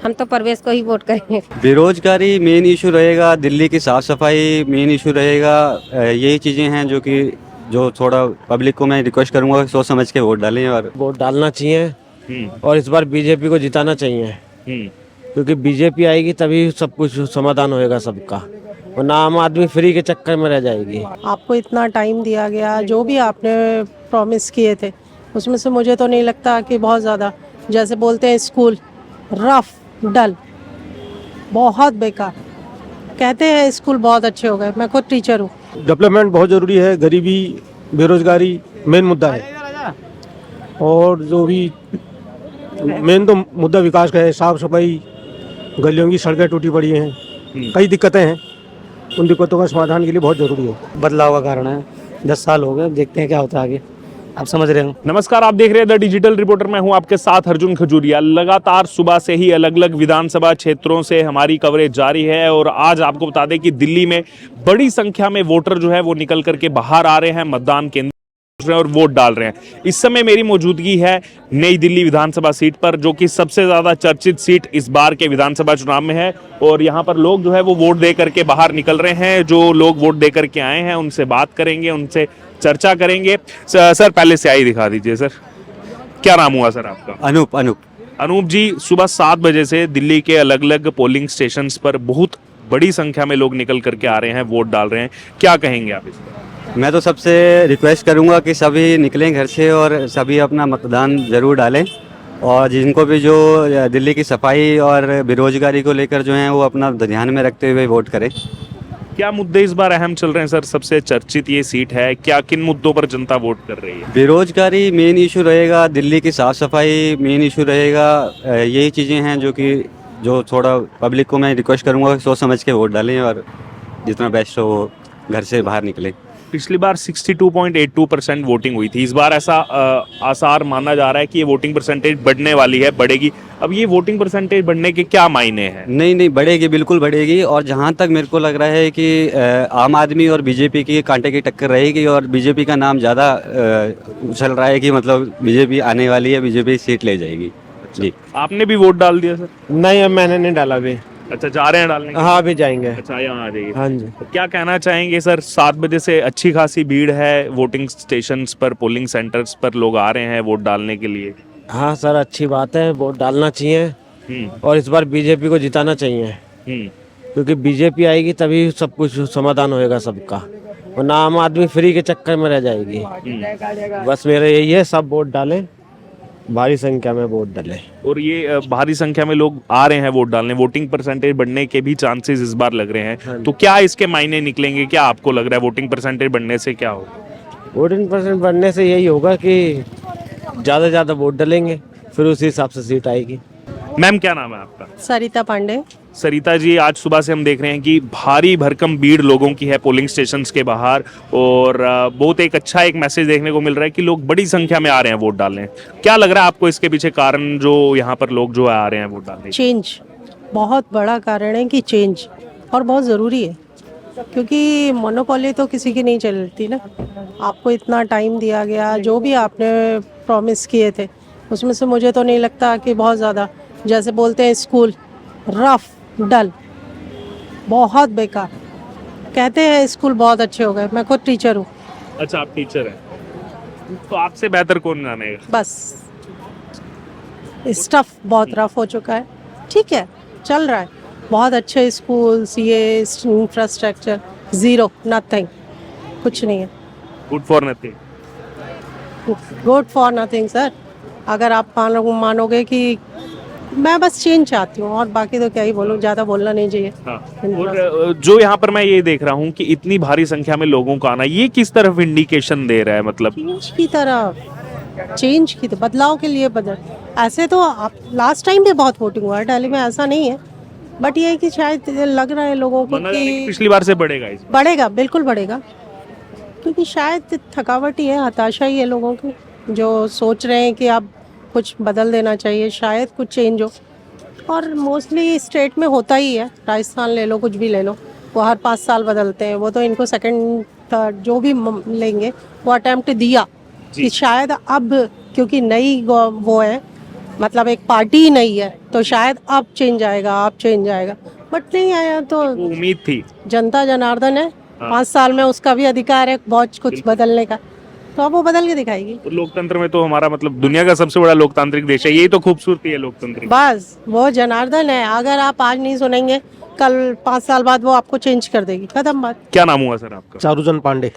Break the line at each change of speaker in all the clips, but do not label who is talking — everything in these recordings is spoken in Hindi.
हम तो परवेज को ही वोट करेंगे।
बेरोजगारी मेन इशू रहेगा, दिल्ली की साफ़ सफाई मेन इशू रहेगा। यही चीज़ें हैं जो थोड़ा पब्लिक को मैं रिक्वेस्ट करूंगा कि सोच समझ के वोट डालें। और
वोट डालना चाहिए और इस बार बीजेपी को जिताना चाहिए, क्योंकि बीजेपी आएगी तभी सब कुछ समाधान होएगा सबका, वरना आम आदमी फ्री के चक्कर में रह जाएगी।
आपको इतना टाइम दिया गया, जो भी आपने प्रॉमिस किए थे उसमें से मुझे तो नहीं लगता कि बहुत ज़्यादा, जैसे बोलते हैं स्कूल रफ डल, बहुत बेकार। कहते हैं स्कूल बहुत अच्छे हो गए, मैं खुद टीचर हूँ।
डेवलपमेंट बहुत ज़रूरी है, गरीबी बेरोजगारी मेन मुद्दा है, और जो भी मेन तो मुद्दा विकास का है। साफ सफाई, गलियों की सड़कें टूटी पड़ी हैं, कई दिक्कतें हैं, उन दिक्कतों का समाधान के लिए बहुत ज़रूरी है।
बदलाव का कारण है। 10 साल हो गए, देखते हैं क्या होता है आगे, आप समझ रहे हो।
नमस्कार, आप देख रहे हैं द डिजिटल रिपोर्टर। मैं हूं आपके साथ अर्जुन खजूरिया। लगातार सुबह से ही अलग अलग विधानसभा क्षेत्रों से हमारी कवरेज जारी है और आज आपको बता दें कि दिल्ली में बड़ी संख्या में वोटर जो है वो निकल करके बाहर आ रहे हैं, मतदान केंद्र और वोट डाल रहे हैं। इस समय मेरी मौजूदगी है नई दिल्ली विधानसभा सीट पर, जो कि सबसे ज्यादा चर्चित सीट इस बार के विधानसभा चुनाव में है। और यहाँ पर लोग जो है वो वोट दे करके बाहर निकल रहे हैं। जो लोग वोट दे करके आए हैं उनसे बात करेंगे, उनसे चर्चा करेंगे। सर पहले से आई दिखा दीजिए। सर क्या नाम हुआ सर आपका?
अनूप
अनूप जी, सुबह 7 बजे से दिल्ली के अलग अलग पोलिंग स्टेशंस पर बहुत बड़ी संख्या में लोग निकल करके आ रहे हैं, वोट डाल रहे हैं, क्या कहेंगे आप इस पर?
मैं तो सबसे रिक्वेस्ट करूंगा कि सभी निकलें घर से और सभी अपना मतदान ज़रूर डालें। और जिनको भी जो दिल्ली की सफाई और बेरोजगारी को लेकर जो हैं वो अपना ध्यान में रखते हुए वोट करें।
क्या मुद्दे इस बार अहम चल रहे हैं सर? सबसे चर्चित ये सीट है, क्या किन मुद्दों पर जनता वोट कर रही है?
बेरोजगारी मेन इशू रहेगा, दिल्ली की साफ़ सफाई मेन इशू रहेगा। यही चीज़ें हैं जो थोड़ा पब्लिक को मैं रिक्वेस्ट करूंगा कि सोच समझ के वोट डालें और जितना बेस्ट हो वो घर से बाहर निकलें।
पिछली बार 62.82% वोटिंग हुई थी। इस बार ऐसा आसार माना जा रहा है कि ये वोटिंग परसेंटेज बढ़ने वाली है, बढ़ेगी। अब ये वोटिंग परसेंटेज बढ़ने के क्या मायने हैं?
नहीं बढ़ेगी, बिल्कुल बढ़ेगी। और जहाँ तक मेरे को लग रहा है कि आम आदमी और बीजेपी की कांटे की टक्कर रहेगी और बीजेपी का नाम ज़्यादा उछल रहा है कि मतलब बीजेपी आने वाली है, बीजेपी सीट ले जाएगी। जी,
आपने भी वोट डाल दिया सर?
नहीं, अब मैंने नहीं डाला अभी।
अच्छा, जा रहे हैं डालने?
हाँ, अभी जाएंगे।
अच्छा, यहाँ आ जाइए।
हाँ जी।
तो क्या कहना चाहेंगे सर? 7 बजे से अच्छी खासी भीड़ है वोटिंग स्टेशंस पर, पोलिंग सेंटर्स पर लोग आ रहे हैं वोट डालने के लिए।
हाँ सर, अच्छी बात है, वोट डालना चाहिए और इस बार बीजेपी को जिताना चाहिए, क्योंकि बीजेपी आएगी तभी सब कुछ समाधान होएगा सबका, वरना आम आदमी फ्री के चक्कर में रह जाएगी। बस मेरा यही है, सब वोट डालें, भारी संख्या में वोट डालें।
और ये भारी संख्या में लोग आ रहे हैं वोट डालने, वोटिंग परसेंटेज बढ़ने के भी चांसेस इस बार लग रहे हैं। तो क्या इसके मायने निकलेंगे? क्या आपको लग रहा है वोटिंग परसेंटेज बढ़ने से क्या होगा?
वोटिंग परसेंट बढ़ने से यही होगा कि ज़्यादा से ज़्यादा वोट डालेंगे, फिर उसी हिसाब से सीट आएगी।
मैम क्या नाम है आपका?
सरिता पांडे।
सरिता जी, आज सुबह से हम देख रहे हैं कि भारी भरकम भीड़ लोगों की है पोलिंग स्टेशंस के बाहर और बहुत एक अच्छा एक मैसेज देखने को मिल रहा है कि लोग बड़ी संख्या में आ रहे हैं वोट डालने। क्या लग रहा है आपको इसके पीछे कारण, जो यहाँ पर लोग जो आ रहे हैं वोट डालने?
चेंज बहुत बड़ा कारण है कि चेंज, और बहुत ज़रूरी है, क्योंकि मोनोपोली तो किसी की नहीं चलती ना। आपको इतना टाइम दिया गया, जो भी आपने प्रॉमिस किए थे उसमें से मुझे तो नहीं लगता कि बहुत ज़्यादा, जैसे बोलते हैं स्कूल रफ डल, बहुत बेकार। कहते हैं स्कूल बहुत अच्छे हो गए, मैं खुद टीचर हूँ।
अच्छा, आप टीचर हैं, तो आपसे बेहतर कौन जानेगा?
बस स्टफ बहुत रफ हो चुका है, ठीक है, चल रहा है। बहुत अच्छे school, CA, infrastructure, zero, nothing, कुछ नहीं है।
Good for nothing.
Good for nothing sir. अगर आप मानोगे कि मैं बस चेंज चाहती हूँ, और बाकी तो क्या ही बोलूँ, ज़्यादा बोलना नहीं चाहिए।
हाँ। और जो यहाँ पर मैं ये देख रहा हूँ कि इतनी भारी संख्या में लोगों का आना, ये किस तरफ इंडिकेशन दे रहा है? मतलब
चेंज की तरफ, चेंज की तो बदलाव के लिए बदल। ऐसे तो आप लास्ट टाइम भी बहुत वोटिंग हुआ है दिल्ली में, ऐसा नहीं है, बट ये है कि शायद लग रहा है लोगों को कि
पिछली बार से बढ़ेगा।
बढ़ेगा, बिल्कुल बढ़ेगा, क्योंकि शायद थकावट ही है, हताशा ही है लोगों की, जो सोच रहे हैं कि अब कुछ बदल देना चाहिए, शायद कुछ चेंज हो। और मोस्टली स्टेट में होता ही है, राजस्थान ले लो, कुछ भी ले लो, वो हर 5 साल बदलते हैं। वो तो इनको सेकंड थर्ड जो भी लेंगे वो अटेम्प्ट दिया कि शायद अब, क्योंकि नई वो है मतलब एक पार्टी ही नहीं है, तो शायद अब चेंज आएगा, अब चेंज आएगा, बट नहीं आया। तो
उम्मीद थी।
जनता जनार्दन है, 5 साल में उसका भी अधिकार है बहुत कुछ बदलने का, तो अब वो बदल के दिखाएगी।
और लोकतंत्र में तो हमारा मतलब दुनिया का सबसे बड़ा लोकतांत्रिक देश है, यही तो खूबसूरती है लोकतंत्र की।
बस वो जनार्दन है, अगर आप आज नहीं सुनेंगे, कल 5 साल बाद वो आपको चेंज कर देगी, खत्म बात।
क्या नाम हुआ सर आपका?
चारूचंद पांडे।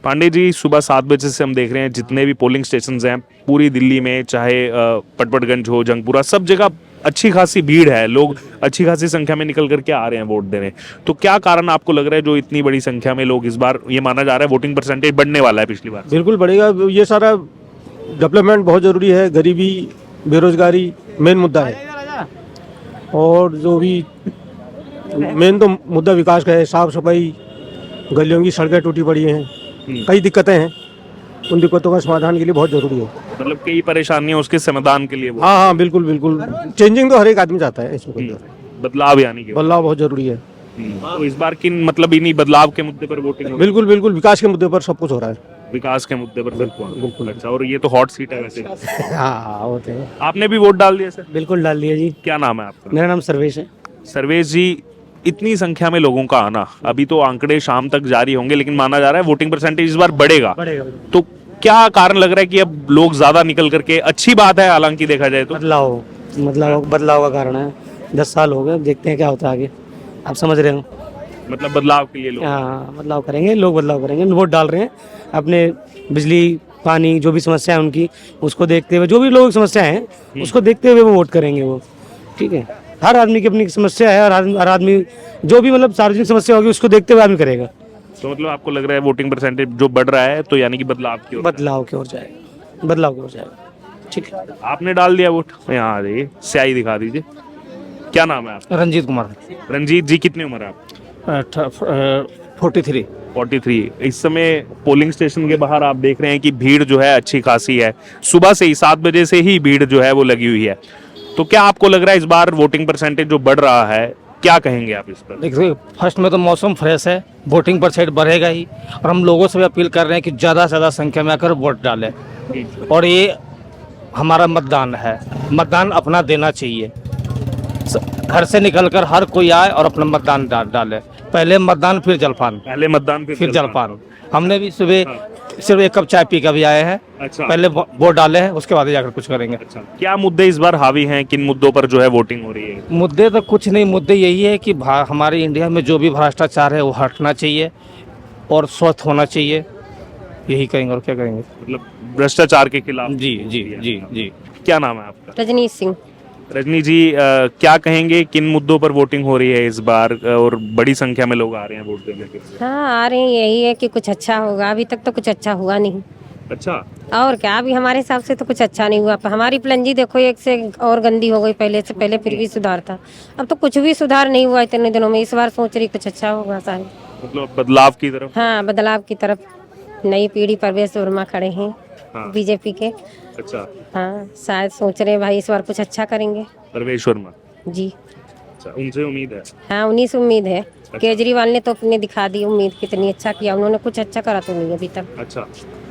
पांडे जी, सुबह 7 बजे से हम देख रहे हैं जितने भी पोलिंग स्टेशन हैं पूरी दिल्ली में, चाहे पटपटगंज हो, जंगपुरा, सब जगह अच्छी खासी भीड़ है, लोग अच्छी खासी संख्या में निकल करके आ रहे हैं वोट देने। तो क्या कारण आपको लग रहा है जो इतनी बड़ी संख्या में लोग इस बार, ये माना जा रहा है वोटिंग परसेंटेज बढ़ने वाला है पिछली बार?
बिल्कुल बढ़ेगा, ये सारा डेवलपमेंट बहुत ज़रूरी है, गरीबी बेरोजगारी मेन मुद्दा है, और जो भी मेन तो मुद्दा विकास का है, साफ सफाई, गलियों की सड़कें टूटी पड़ी हैं, कई दिक्कतें हैं, उन दिक्कतों का समाधान के लिए बहुत ज़रूरी है।
मतलब कई परेशानियां उसके समाधान के लिए
हाँ हाँ बिल्कुल बिल्कुल, चेंजिंग तो हर एक आदमी चाहता है, इसमें कोई डर नहीं।
बदलाव यानी कि
बदलाव बहुत ज़रूरी है।
तो इस बार किन मतलब इन्हीं बदलाव के मुद्दे पर वोटिंग होगी?
बिल्कुल बिल्कुल, विकास के मुद्दे पर सब कुछ हो रहा है।
विकास के मुद्दे पर बिल्कुल। अच्छा, और ये तो हॉट सीट है वैसे।
हाँ होते हैं।
आपने भी वोट डाल दिया सर?
बिल्कुल डाल दिया जी।
क्या नाम है आपका?
मेरा नाम सर्वेश है।
सर्वेश जी, इतनी संख्या में लोगों का आना, अभी तो आंकड़े शाम तक जारी होंगे, लेकिन माना जा रहा है वोटिंग परसेंटेज इस बार बढ़ेगा। तो क्या कारण लग रहा है कि अब लोग ज्यादा निकल करके, अच्छी बात है हालांकि देखा जाए तो।
बदलाव का कारण है। 10 साल हो गए, देखते हैं क्या होता है आगे। आप समझ रहे हो?
मतलब बदलाव के लिए लोग।
हाँ, बदलाव करेंगे लोग, बदलाव करेंगे, वोट डाल रहे हैं अपने। बिजली पानी जो भी समस्या है उनकी, उसको देखते हुए, जो भी लोग समस्या है उसको देखते हुए वो वोट करेंगे वो। ठीक है, हर आदमी की अपनी समस्या है, हर आदमी जो भी मतलब सार्वजनिक समस्या होगी उसको देखते हुए आदमी करेगा।
तो मतलब आपको लग रहा है वोटिंग परसेंटेज जो बढ़ रहा है तो यानी कि बदलाव की ओर
जाएगा, बदलाव की ओर जाएगा। ठीक है,
आपने डाल दिया वोट? यहाँ आ जाइए, स्याही दिखा दीजिए। क्या नाम है आपका?
रंजीत कुमार।
रंजीत जी, कितनी उम्र है आपकी?
43।
43। इस समय पोलिंग स्टेशन के बाहर आप देख रहे हैं कि भीड़ जो है अच्छी खासी है, सुबह से ही 7 बजे से ही भीड़ जो है वो लगी हुई है। तो क्या आपको लग रहा है इस बार वोटिंग परसेंटेज जो बढ़ रहा है, क्या कहेंगे आप इस पर?
देखिए, फर्स्ट में तो मौसम फ्रेश है, वोटिंग परसेंट बढ़ेगा ही, और हम लोगों से भी अपील कर रहे हैं कि ज़्यादा से ज़्यादा संख्या में आकर वोट डालें। और ये हमारा मतदान है, मतदान अपना देना चाहिए। घर से निकलकर हर कोई आए और अपना मतदान डाले। पहले मतदान फिर जलपान,
पहले मतदान
फिर जलपान। हमने भी सुबह सिर्फ 1 कप चाय पी कर भी आए हैं।
अच्छा।
पहले वोट डाले हैं, उसके बाद जाकर कुछ करेंगे।
अच्छा, क्या मुद्दे इस बार हावी हैं, किन मुद्दों पर जो है वोटिंग हो रही है?
मुद्दे तो कुछ नहीं, मुद्दे यही है कि हमारे इंडिया में जो भी भ्रष्टाचार है वो हटना चाहिए और स्वस्थ होना चाहिए। यही करेंगे और क्या करेंगे।
मतलब भ्रष्टाचार के खिलाफ।
जी जी जी जी।
क्या नाम है आपका?
रजनीश सिंह।
रजनी जी, क्या कहेंगे किन मुद्दों पर वोटिंग हो रही है इस बार, और बड़ी संख्या में लोग आ रहे हैं वोट देने के लिए?
हाँ, आ रहे हैं, यही है कि कुछ अच्छा होगा। अभी तक तो कुछ अच्छा हुआ नहीं।
अच्छा।
और क्या, अभी हमारे हिसाब से तो कुछ अच्छा नहीं हुआ। हमारी पलंजी देखो, एक से और गंदी हो गई। पहले से पहले फिर भी सुधार था, अब तो कुछ भी सुधार नहीं हुआ इतने दिनों में। इस बार सोच रही कुछ अच्छा होगा शायद।
मतलब बदलाव की तरफ।
हाँ, बदलाव की तरफ। नई पीढ़ी, परवेश वर्मा खड़े हैं बीजेपी के।
अच्छा।
हाँ, शायद सोच रहे भाई इस बार कुछ अच्छा करेंगे।
परवेश वर्मा
जी।
अच्छा, उनसे उम्मीद है?
हाँ, उन्हीं से उम्मीद है। केजरीवाल ने तो अपने दिखा दी उम्मीद, कितनी अच्छा किया उन्होंने। कुछ अच्छा करा तो नहीं अभी तक।
अच्छा।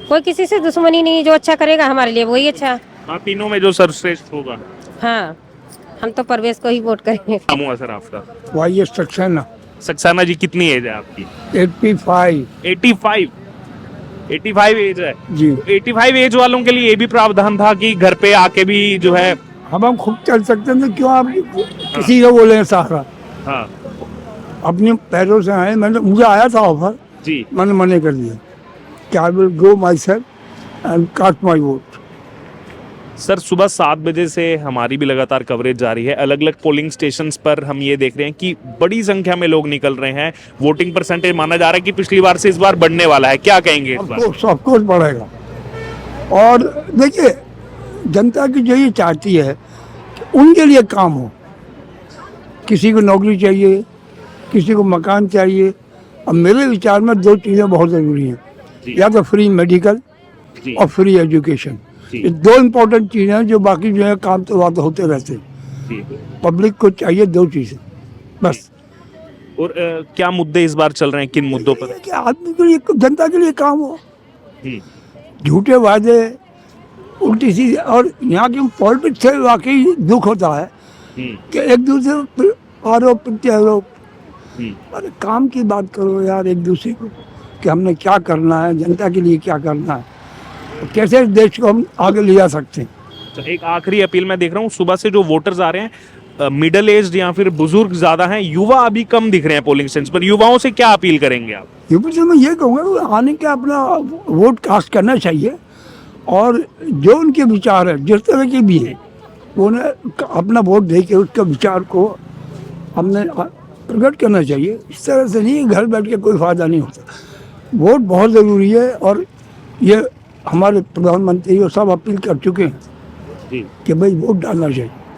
कोई किसी से दुश्मनी नहीं, जो अच्छा करेगा हमारे लिए वही अच्छा।
हाँ, तीनों में जो सर्वश्रेष्ठ होगा।
हाँ, हम तो परवेश को ही वोट करेंगे।
नाम हुआ सर आपका?
वाई सक्सेना।
सक्सेना जी, कितनी एज है आपकी?
85।
85 एज है
जी।
85 एज वालों के लिए ये भी प्रावधान था कि घर पे आके भी जो है।
हम खुद चल सकते हैं तो क्यों आप किसी को बोले सहारा?
हाँ
अपने पैरों से आए, मुझे आया था ऑफर
जी।
मैंने मने कर दिया कि I will go myself and cast my vote.
Sir, सुबह 7 बजे से हमारी भी लगातार कवरेज जारी है। अलग अलग पोलिंग स्टेशंस पर हम ये देख रहे हैं कि बड़ी संख्या में लोग निकल रहे हैं। वोटिंग परसेंटेज माना जा रहा है कि पिछली बार से इस बार बढ़ने वाला है। क्या कहेंगे इस बार?
ऑफ कोर्स बढ़ेगा। और देखिए, जनता की जो ये चाहती है कि उनके लिए काम हो। किसी को नौकरी चाहिए, किसी को मकान चाहिए। अब मेरे विचार में 2 चीज़ें बहुत ज़रूरी हैं, या तो फ्री मेडिकल और फ्री एजुकेशन। ये 2 इम्पोर्टेंट चीज़ें हैं, जो बाकी जो है काम तो बात होते रहते हैं। पब्लिक को चाहिए 2 चीज़ें बस।
और क्या मुद्दे इस बार चल रहे हैं, किन मुद्दों पर?
कि आदमी के लिए, जनता के लिए काम हो। झूठे वादे उल्टी सीधी। और यहाँ की पॉलिटिक्स से वाकई दुख होता है कि एक दूसरे पर आरोप प्रत्यारोप। अरे काम की बात करो यार एक दूसरे को, कि हमने क्या करना है, जनता के लिए क्या करना है, कैसे देश को हम आगे ले जा सकते हैं।
तो एक आखिरी अपील मैं देख रहा हूँ, सुबह से जो वोटर्स आ रहे हैं मिडिल एज या फिर बुजुर्ग ज्यादा हैं, युवा अभी कम दिख रहे हैं पोलिंग स्टेशन पर। युवाओं से क्या अपील करेंगे आप?
यूपी से मैं ये कहूँगा कि आने के अपना वोट कास्ट करना चाहिए, और जो उनके विचार है जिस तरह के भी हैं, उन्हें अपना वोट दे के उसके विचार को हमने प्रकट करना चाहिए। इस तरह से नहीं घर बैठ के कोई फायदा नहीं होता। वोट बहुत ज़रूरी है, और ये हमारे प्रधानमंत्री और सब अपील कर चुके हैं कि भाई वोट डालना चाहिए।